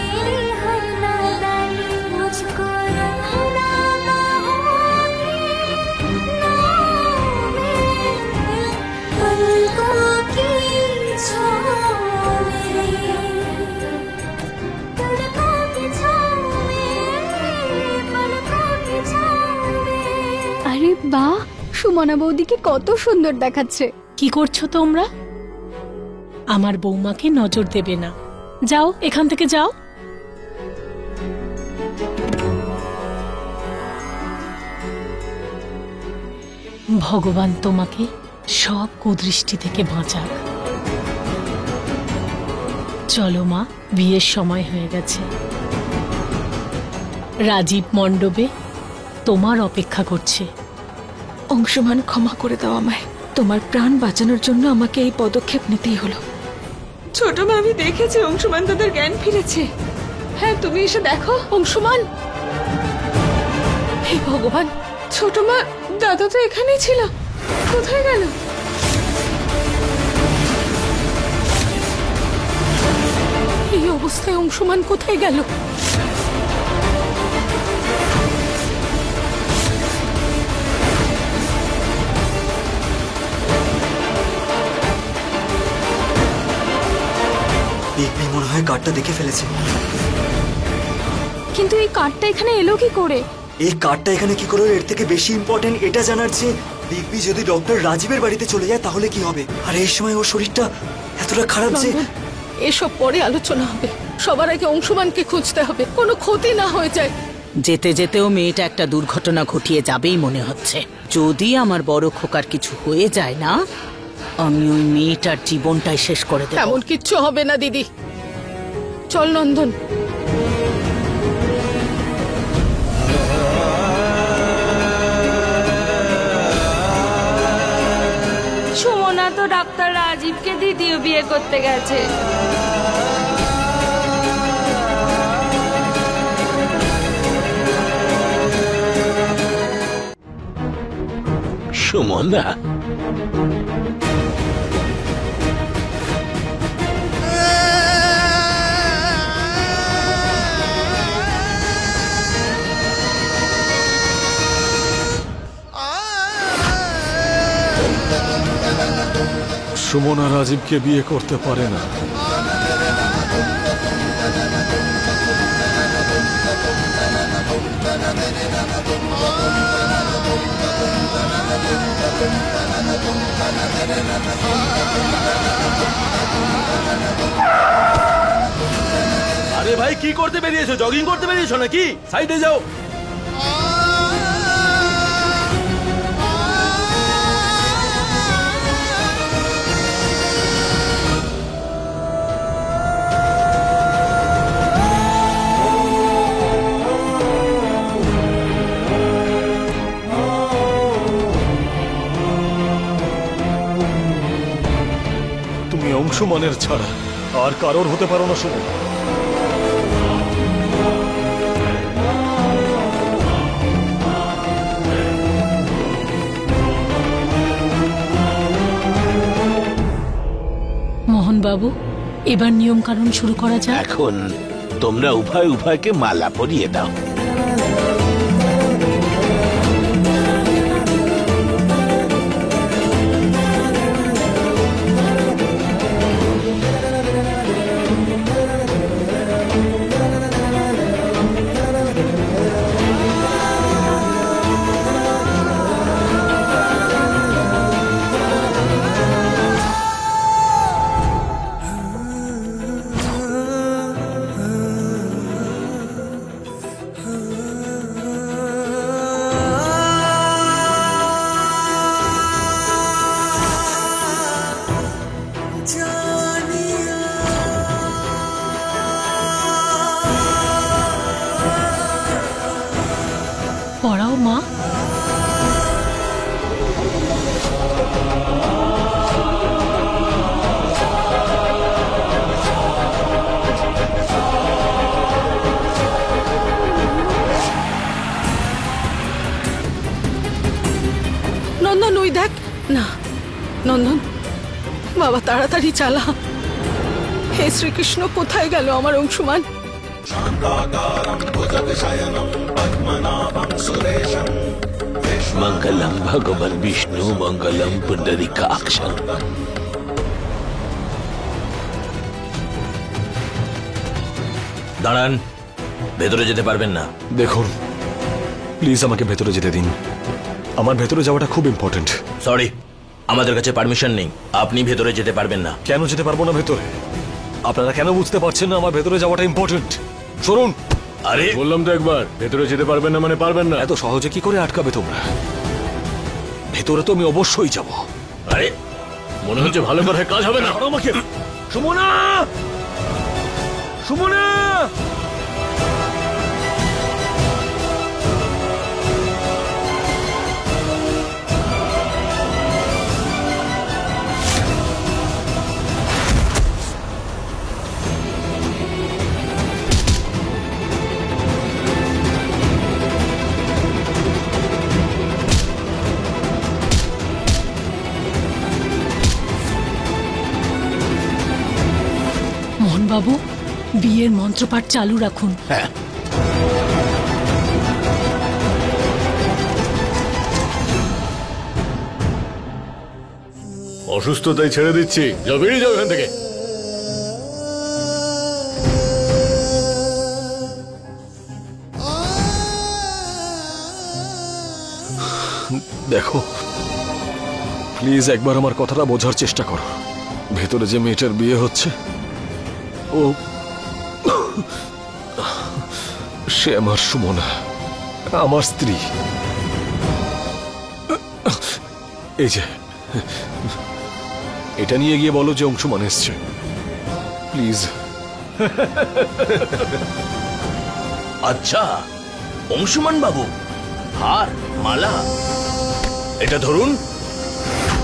मेरी हर नादानी मुझको रंगना ना होगी नाव में, पलकों की छाँव में, पलकों की छाँव में, पलकों की छाँव में। আরে বাহ, সুমনা বৌদিকে কত সুন্দর দেখাচ্ছে। কি করছো তোমরা? আমার বৌমাকে নজর দেবে না, যাও এখান থেকে যাও। ভগবান তোমাকে সব কুদৃষ্টি থেকে বাঁচাক। চলো মা, বিয়ের সময় হয়ে গেছে। রাজীব মণ্ডপে তোমার অপেক্ষা করছে। অংশমান, ক্ষমা করে দাও আমায়। তোমার প্রাণ বাঁচানোর জন্য আমাকে এই পদক্ষেপ নিতেই হলো। ছোট মা, আমি দেখেছি অংশমান দাদার জ্ঞান ফিরেছে। হ্যাঁ, তুমি এসে দেখো অংশমান। হে ভগবান, ছোট মা, দাদা তো এখানেই ছিল, কোথায় গেল? এই অবস্থায় অংশমান কোথায় গেল? বিগ মনে হয় কার্ডটা দেখে ফেলেছে। কিন্তু এই কার্ডটা এখানে এলো কি করে? এই কার্ডটা এখানে কি করে? এর থেকে বেশি ইম্পর্টেন্ট এটা জানার যে বিগ বি যদি ডক্টর রাজীবের বাড়িতে চলে যায় তাহলে কি হবে, আর এই সময় ওর শরীরটা এতটা খারাপ যে। এসব পরে আলোচনা হবে, সবার আগে অংশমানকে খুঁজতে হবে, কোনো ক্ষতি না হয়ে যায়। যেতে যেতেও মেয়েটা একটা দুর্ঘটনা ঘটিয়ে যাবেই মনে হচ্ছে। যদি আমার বড় খোকার কিছু হয়ে যায় না, আমি ওই মেয়েটার জীবনটাই শেষ করে দেব। এমন কিচ্ছু হবে না দিদি, চল নন্দন। সুমনা তো ডাক্তার রাজীবকে দ্বিতীয় বিয়ে করতে গেছে। সুমনা, সুমনা রাজীবকে বিয়ে করতে পারে না। আরে ভাই, কি করতে বেরিয়েছো? জগিং করতে বেরিয়েছো নাকি? সাইডে যাও। তুমি অংশমানের ছাড়া আর কারোর হতে পারো না সুমনা। মোহনবাবু, এবার নিয়ম কানুন শুরু করা যাক। এখন তোমরা উভয় উভয়কে মালা পরিয়ে দাও। পড়াও মা। নন্দন, ওই দেখ না। নন্দন বাবা, তাড়াতাড়ি চালা। হে শ্রীকৃষ্ণ, কোথায় গেল আমার অংশমান? মঙ্গলম ভগবান বিষ্ণু মঙ্গলম পুণ্ডরীকাক্ষ। দাঁড়ান, ভেতরে যেতে পারবেন না। দেখুন, প্লিজ আমাকে ভেতরে যেতে দিন। আমার ভেতরে যাওয়াটা খুব ইম্পর্টেন্ট। সরি, আমাদের কাছে পারমিশন নেই, আপনি ভেতরে যেতে পারবেন না। কেন যেতে পারবো না ভেতরে? আপনারা কেন বুঝতে পারছেন না আমার ভেতরে যাওয়াটা ইম্পর্টেন্ট? শুনুন, আরে বললাম তো একবার, ভেতরে যেতে পারবেন না মানে পারবেন না। এত সহজে কি করে আটকাবে তোমরা? ভেতরে তো আমি অবশ্যই যাব। আরে মনে হচ্ছে ভালো করে কাজ হবে না। আমাকে সুমনা, সুমনা! মোহনবাবু, বিয়ের মন্ত্রপাঠ চালু রাখুন। হ্যাঁ, অসুস্থতাই ছেড়ে দিচ্ছি, যাও বেরিয়ে যাও এখান থেকে। দেখো, প্লিজ একবার আমার কথাটা বোঝার চেষ্টা করো। ভেতরে যে মেয়েটার বিয়ে হচ্ছে, ও সে আমার সুমনা, আমার স্ত্রী। এই যে, এটা নিয়ে গিয়ে বলো যে অংশুমান এসছে, প্লিজ। আচ্ছা, অংশুমান বাবু, হার মালা এটা ধরুন,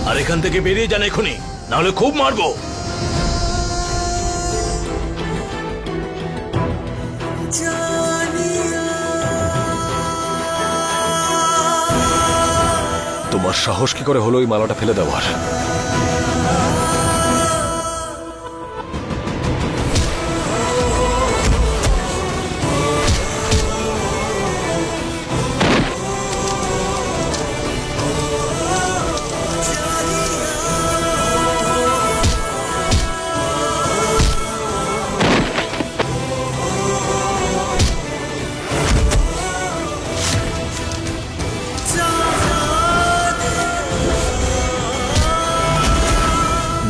আর এখান থেকে বেরিয়ে যান এখনই, নাহলে খুব মারবো। তোমার সাহস কি করে হলো ওই মালাটা ফেলে দেওয়ার?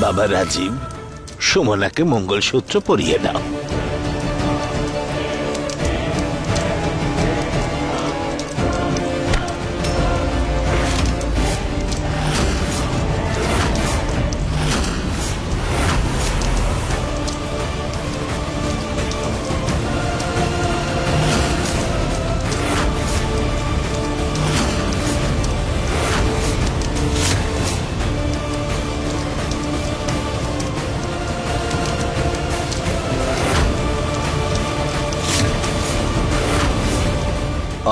বাবা রাজীব, সুমনাকে মঙ্গলসূত্র পরিয়ে দাও।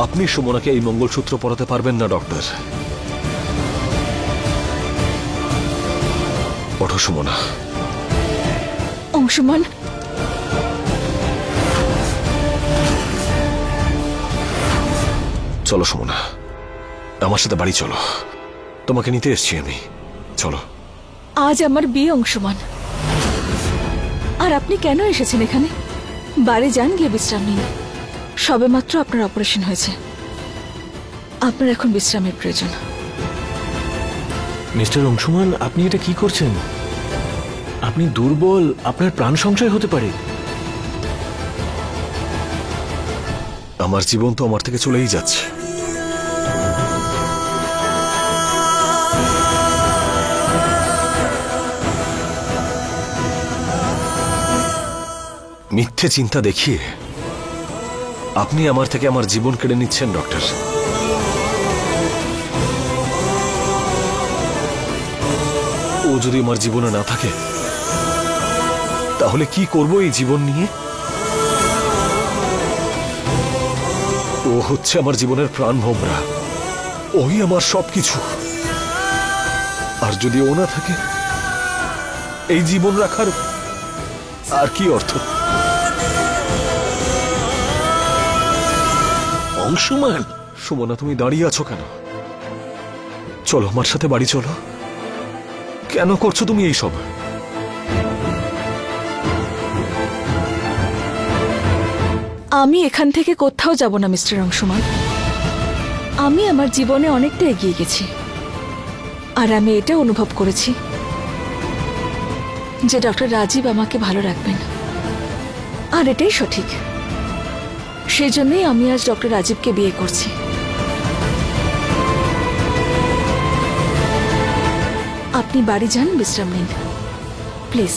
আপনি সুমনাকে এই মঙ্গলসূত্র পরাতে পারবেন না ডক্টর। ওঠো সুমনা। অংশুমান, চলো সুমনা, আমার সাথে বাড়ি চলো, তোমাকে নিতে এসেছি আমি। চলো। আজ আমার বিয়ে অংশুমান, আর আপনি কেন এসেছেন এখানে? বাড়ি যান, গিয়ে বিশ্রাম নিন। সবেমাত্র আপনার অপারেশন হয়েছে, আপনার এখন বিশ্রামের প্রয়োজন। মিস্টার অংশুমান, আপনি এটা কি করছেন? আপনি দুর্বল, আপনার প্রাণ সংশয় হতে পারে। আমার জীবন তো আমার থেকে চলেই যাচ্ছে। মিথ্যে চিন্তা দেখিয়ে আপনি আমার থেকে আমার জীবন কেড়ে নিচ্ছেন ডক্টর। ও যদি আমার জীবনে না থাকে তাহলে কি করব এই জীবন নিয়ে? ও হচ্ছে আমার জীবনের প্রাণ ভোমরা, ওই আমার সবকিছু। আর যদি ও না থাকে, এই জীবন রাখার আর কি অর্থ? অংশুমান। সুমনা, তুমি দাঁড়িয়ে আছো কেন? চলো আমার সাথে বাড়ি চলো। কেন করছো তুমি এইসব? আমি এখান থেকে কোথাও যাব না মিস্টার অংশুমান। আমি আমার জীবনে অনেকটা এগিয়ে গেছি, আর আমি এটা অনুভব করেছি যে ডক্টর রাজীব আমাকে ভালো রাখবেন, আর এটাই সঠিক। সেই জন্যই আমি আজ ডক্টর রাজীবকে বিয়ে করছি। আপনি বাড়ি যান, বিশ্রাম নিন প্লিজ।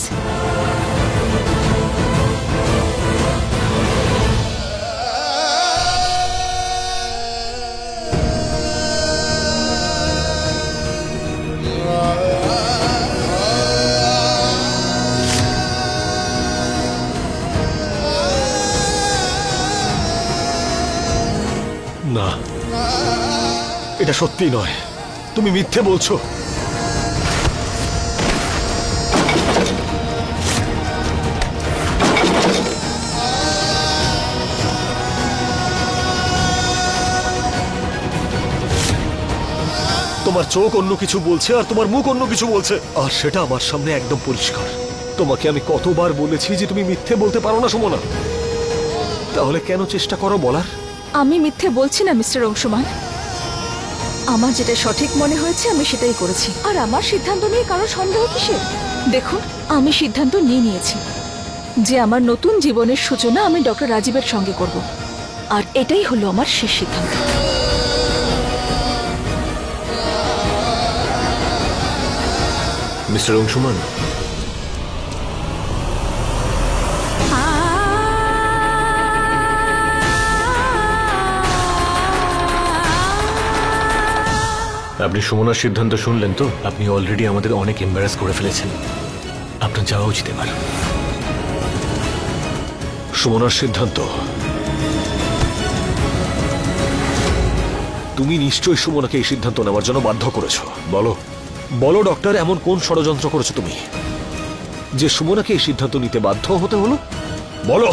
না, এটা সত্যি নয়, তুমি মিথ্যে বলছো। তোমার চোখ অন্য কিছু বলছে আর তোমার মুখ অন্য কিছু বলছে, আর সেটা আমার সামনে একদম পরিষ্কার। তোমাকে আমি কতবার বলেছি যে তুমি মিথ্যে বলতে পারো না সুমনা, তাহলে কেন চেষ্টা করো বলার? আমি মিথ্যে বলছি না মিস্টার অংশুমান। আমার যেটা সঠিক মনে হয়েছে আমি সেটাই করেছি, আর আমার সিদ্ধান্ত নিয়ে কারো সন্দেহ কিসের? দেখুন, আমি সিদ্ধান্ত নিয়ে নিয়েছি যে আমার নতুন জীবনের সূচনা আমি ডক্টর রাজীবের সঙ্গে করব, আর এটাই হলো আমার শেষ সিদ্ধান্ত। মিস্টার অংশুমান, আপনি সুমনার সিদ্ধান্ত শুনলেন তো? আপনি অলরেডি আমাদের অনেক এম্বারাস করে ফেলেছেন, আপনার যাওয়া উচিত এবার। সুমনার সিদ্ধান্ত? তুমি নিশ্চয়ই সুমনাকে এই সিদ্ধান্ত নেওয়ার জন্য বাধ্য করেছো। বলো বলো ডক্টর, এমন কোন ষড়যন্ত্র করেছো তুমি যে সুমনাকে এই সিদ্ধান্ত নিতে বাধ্য হতে হলো? বলো।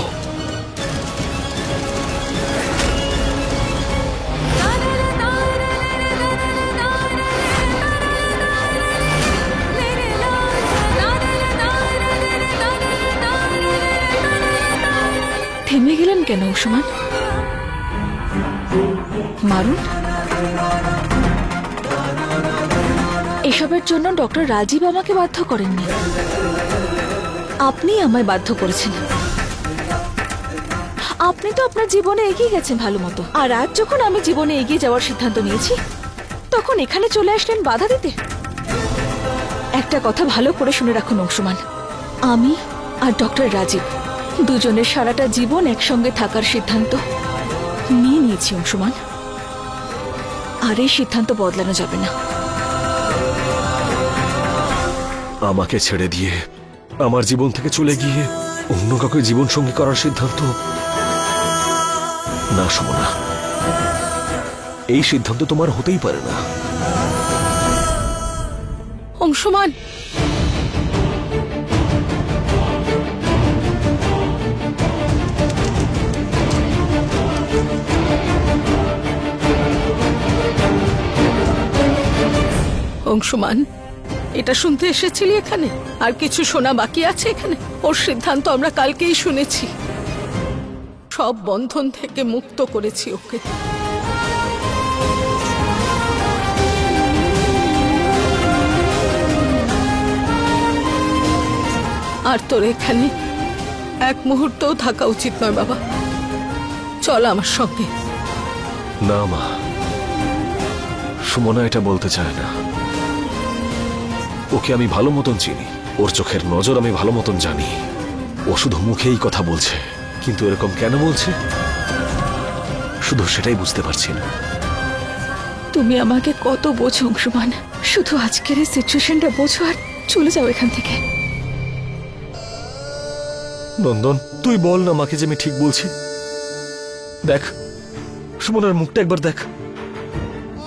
থেমে গেলেন কেন অংশুমান? মারুন। এসবের জন্য ডক্টর রাজীব আমাকে বাধ্য করেননি, আপনি আমায় বাধ্য করেছেন। আপনি তো আপনার জীবনে এগিয়ে গেছেন ভালো মতো, আর আজ যখন আমি জীবনে এগিয়ে যাওয়ার সিদ্ধান্ত নিয়েছি তখন এখানে চলে আসলেন বাধা দিতে। একটা কথা ভালো করে শুনে রাখুন অংশুমান, আমি আর ডক্টর রাজীব দুজনের সারাটা জীবন একসঙ্গে থাকার সিদ্ধান্ত নিয়ে নিয়েছি অংশুমান, আর এই সিদ্ধান্ত বদলানো যাবে না। আমাকে ছেড়ে দিয়ে আমার জীবন থেকে চলে গিয়ে অন্য কাউকে জীবন সঙ্গী করার সিদ্ধান্ত? না সুমনা, এই সিদ্ধান্ত তোমার হতেই পারে না। অংশুমান, অংশুমান, এটা শুনতে এসেছিলি এখানে? আর কিছু শোনা বাকি আছে এখানে? ওর সিদ্ধান্ত আমরা কালকেই শুনেছি, সব বন্ধন থেকে মুক্ত করেছি ওকে। আর তোর এখানে এক মুহূর্তও থাকা উচিত নয় বাবা, চল আমার সঙ্গে। না মা, সুমনা এটা বলতে চায় না। ওকে আমি ভালো মতন চিনি, ওর চোখের নজর আমি ভালো মতন জানি। ও শুধু মুখেই কথা বলছে, কিন্তু এরকম কেন বলছে শুধু সেটাই বুঝতে পারছি না। তুমি আমাকে কত বোঝো অংশুমান, শুধু আজকের এই সিচুয়েশনটা বোঝো আর চলে যাও এখান থেকে। নন্দন, তুই বল না মাকে যে আমি ঠিক বলছি। দেখ সুমনার মুখটা একবার দেখ,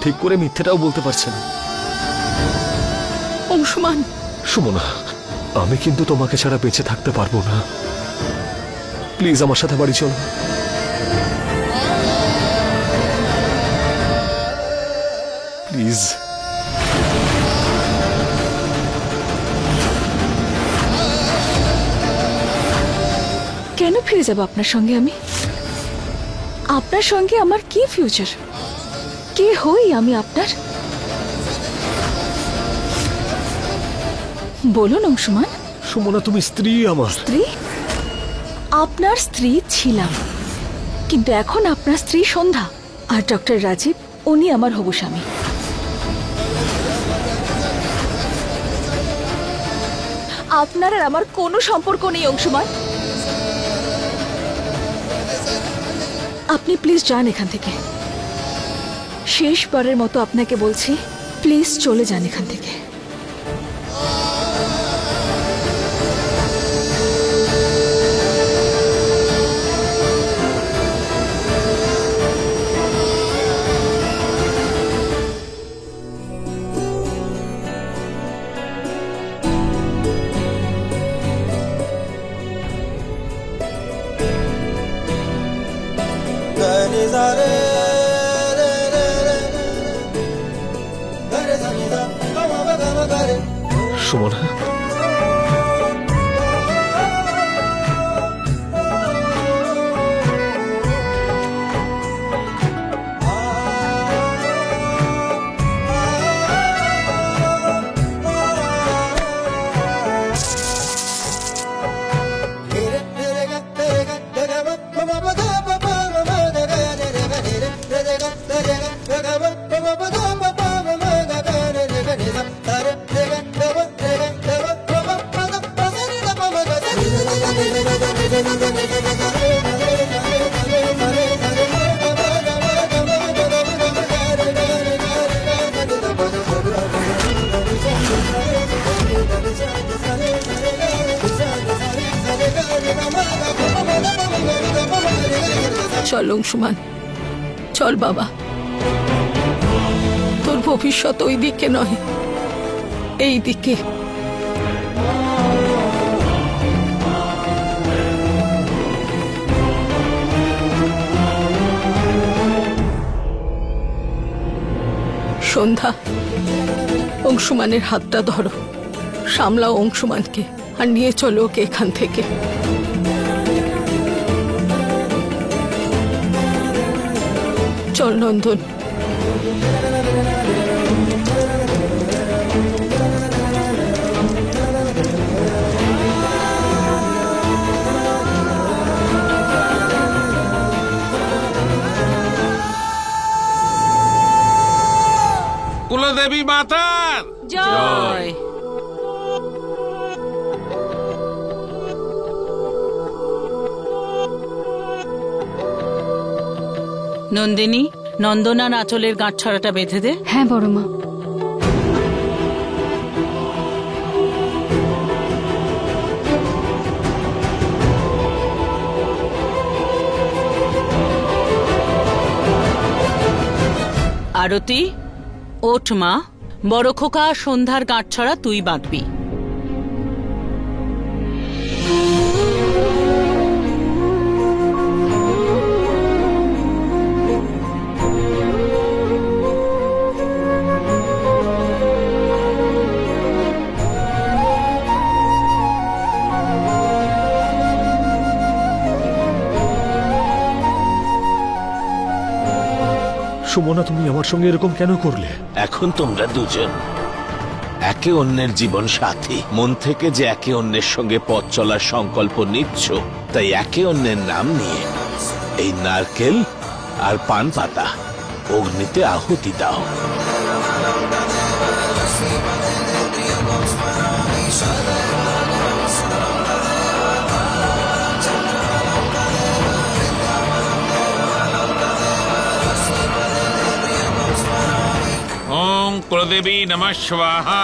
ঠিক করে মিথ্যেটাও বলতে পারছে না। অংশুমান, সুমনা, আমি কিন্তু তোমাকে ছাড়া বেঁচে থাকতে পারবো না। প্লিজ আমার সাথে বাড়ি চলো। প্লিজ। কেন ফিরে যাব আপনার সঙ্গে আমি? আপনার সঙ্গে আমার কি ফিউচার? কে হই আমি আপনার? বলুন অংশুমান। সুমনা, তুমি স্ত্রী আমার। স্ত্রী? আপনার স্ত্রী ছিলাম, কিন্তু এখন আপনার স্ত্রী সন্ধ্যা, আর ডক্টর রাজীব উনি আমার হবু স্বামী। আপনার আর আমার কোনো সম্পর্ক নেই অংশুমান। আপনি প্লিজ যান এখান থেকে। শেষবারের মতো আপনাকে বলছি, প্লিজ চলে যান এখান থেকে। সুমনা, চল অংশুমান, চল বাবা। তোর ভবিষ্যৎ ওই দিকে নয়, এই দিকে। সন্ধ্যা, অংশুমানের হাতটা ধরো, সামলাও অংশুমানকে, আর নিয়ে চলো ওকে এখান থেকে। চল নন্দন। কুলদেবী মাতার জয়। নন্দিনী, নন্দনার আঁচলের গাঁটছড়াটা বেঁধে দে। হ্যাঁ বড় মা। আরতি, ওঠ মা। বড় খোকা সন্ধ্যার গাঁটছড়া তুই বাঁধবি। সুমনা, তুমি আমার সঙ্গে এরকম কেন করলে? এখন তোমরা দুজন একে অন্যের জীবন সাথী, মন থেকে যে একে অন্যের সঙ্গে পথ চলার সংকল্প নিচ্ছ, তাই একে অন্যের নাম নিয়ে এই নারকেল আর পান পাতা অগ্নিতে আহুতি দাও। ओम कुलदेवी नमः स्वाहा।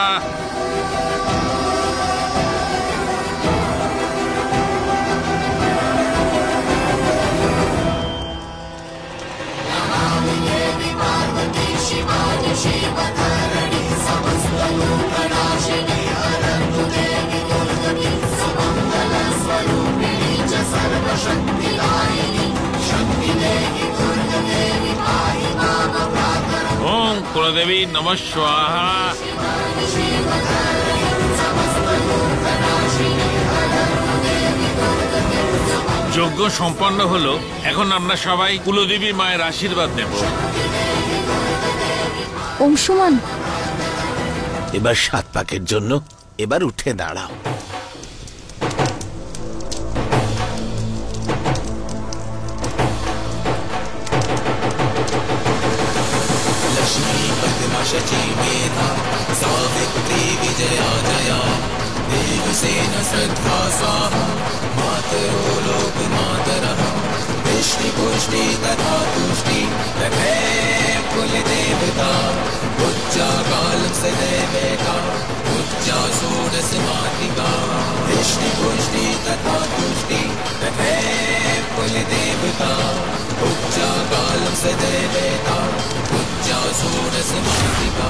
ओम কুলদেবী নমঃ স্বাহা। যজ্ঞ সম্পন্ন হলো, এখন আমরা সবাই কুলদেবী মায়ের আশীর্বাদ নেব। অংশুমান, এবার 7 পাকের জন্য এবার উঠে দাঁড়াও। Ucca kalam se deveta, ucca surasmatika.